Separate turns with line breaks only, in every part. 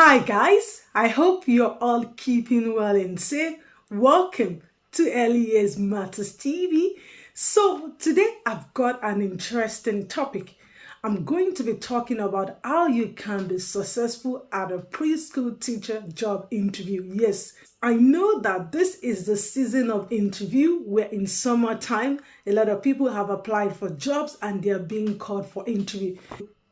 Hi guys, I hope you're all keeping well and safe. Welcome to Early Years Matters TV. So today I've got an interesting topic. I'm going to be talking about how you can be successful at a preschool teacher job interview. Yes, I know that this is the season of interview. We're in summertime. A lot of people have applied for jobs and they're being called for interview.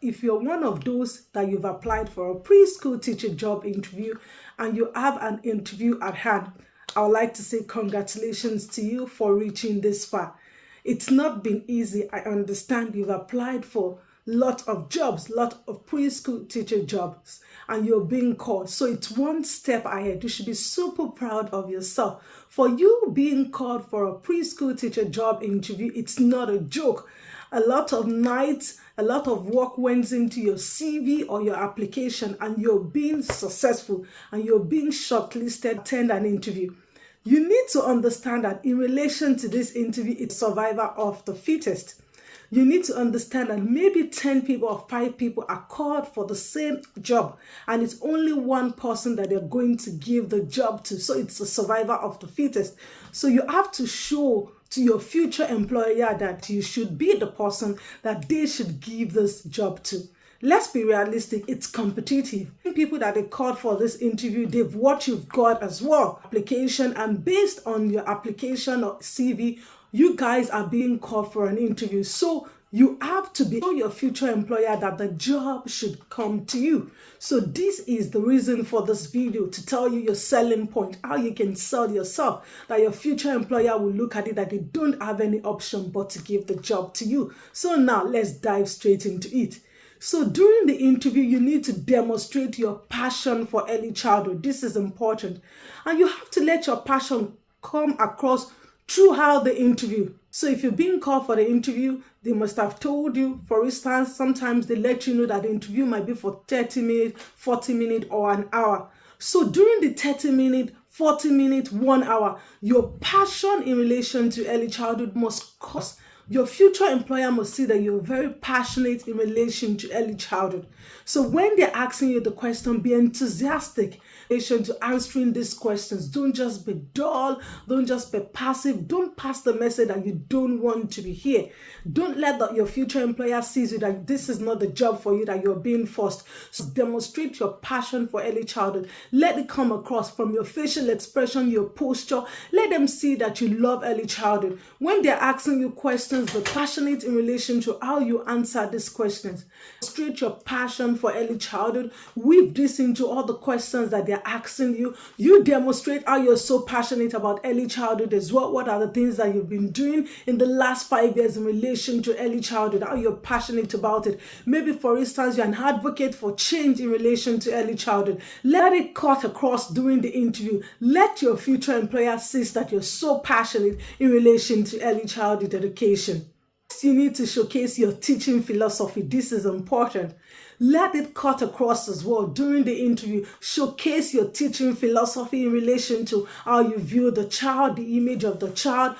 If you're one of those that you've applied for a preschool teacher job interview and you have an interview at hand, I would like to say congratulations to you for reaching this far. It's not been easy. I understand you've applied for lot of jobs, lot of preschool teacher jobs, and you're being called. So it's one step ahead. You should be super proud of yourself. For you being called for a preschool teacher job interview, it's not a joke. A lot of nights, a lot of work went into your CV or your application, and you're being successful and you're being shortlisted to attend an interview. You need to understand that in relation to this interview, it's survival of the fittest. You need to understand that maybe 10 people or 5 people are called for the same job, and it's only one person that they're going to give the job to. So it's a survivor of the fittest. So you have to show to your future employer that you should be the person that they should give this job to. Let's be realistic, it's competitive. People that they called for this interview, they've what you've got as well, application, and based on your application or CV, you guys are being called for an interview. So you have to show your future employer that the job should come to you. So this is the reason for this video, to tell you your selling point, how you can sell yourself, that your future employer will look at it that they don't have any option but to give the job to you. So now let's dive straight into it. So during the interview, you need to demonstrate your passion for early childhood. This is important. And you have to let your passion come across throughout the interview. So if you're being called for the interview, they must have told you. For instance, sometimes they let you know that the interview might be for 30 minutes, 40 minutes, or an hour. So during the 30 minutes, 40 minutes, 1 hour, your passion in relation to early childhood must cause. Your future employer must see that you're very passionate in relation to early childhood. So when they're asking you the question, be enthusiastic in relation to answering these questions. Don't just be dull. Don't just be passive. Don't pass the message that you don't want to be here. Don't let your future employer see you that this is not the job for you, that you're being forced. So demonstrate your passion for early childhood. Let it come across from your facial expression, your posture. Let them see that you love early childhood. When they're asking you questions, but passionate in relation to how you answer these questions. Demonstrate your passion for early childhood. Weave this into all the questions that they're asking you. You demonstrate how you're so passionate about early childhood as well. What are the things that you've been doing in the last 5 years in relation to early childhood? How you're passionate about it. Maybe, for instance, you're an advocate for change in relation to early childhood. Let it cut across during the interview. Let your future employer see that you're so passionate in relation to early childhood education. You need to showcase your teaching philosophy. This is important. Let it cut across as well during the interview. Showcase your teaching philosophy in relation to how you view the child, the image of the child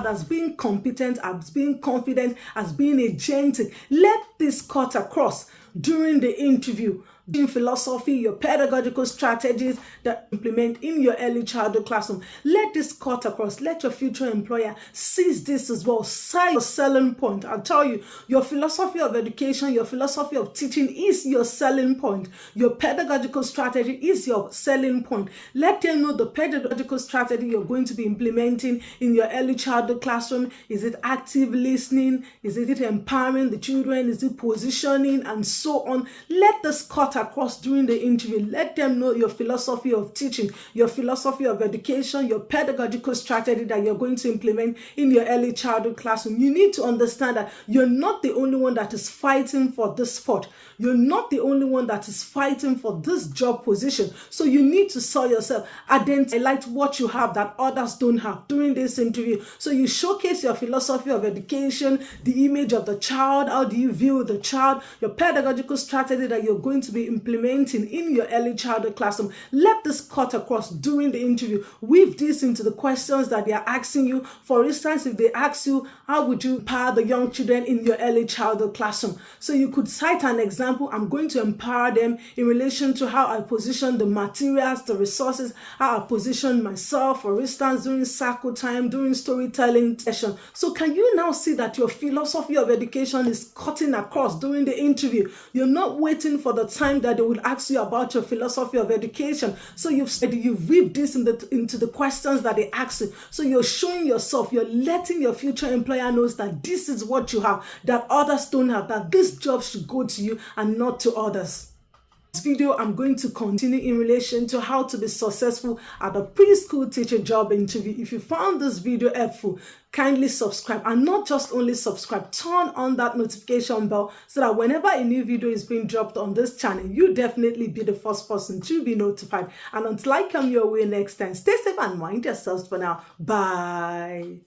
as being competent, as being confident, as being agentic. Let this cut across during the interview. In philosophy, your pedagogical strategies that implement in your early childhood classroom. Let this cut across. Let your future employer seize this as well. Sell your selling point. I'll tell you, your philosophy of education, your philosophy of teaching is your selling point. Your pedagogical strategy is your selling point. Let them know the pedagogical strategy you're going to be implementing in your early childhood classroom. Is it active listening? Is it empowering the children? Is it positioning? And so on. Let this cut across during the interview. Let them know your philosophy of teaching, your philosophy of education, your pedagogical strategy that you're going to implement in your early childhood classroom. You need to understand that you're not the only one that is fighting for this spot. You're not the only one that is fighting for this job position. So you need to sell yourself. Highlight what you have that others don't have during this interview. So you showcase your philosophy of education, the image of the child, how do you view the child, your pedagogical strategy that you're going to be be implementing in your early childhood classroom. Let this cut across during the interview. Weave this into the questions that they are asking you. For instance, if they ask you, how would you empower the young children in your early childhood classroom? So you could cite an example. I'm going to empower them in relation to how I position the materials, the resources, how I position myself, for instance, during circle time, during storytelling session. So can you now see that your philosophy of education is cutting across during the interview? You're not waiting for the time that they will ask you about your philosophy of education. So you've weaved this into the questions that they ask you. So you're showing yourself, you're letting your future employer knows that this is what you have, that others don't have, that this job should go to you and not to others. This video, I'm going to continue in relation to how to be successful at a preschool teacher job interview. If you found this video helpful, kindly subscribe, and not just only subscribe, turn on that notification bell so that whenever a new video is being dropped on this channel, you definitely be the first person to be notified. And until I come your way next time, stay safe and mind yourselves for now. Bye.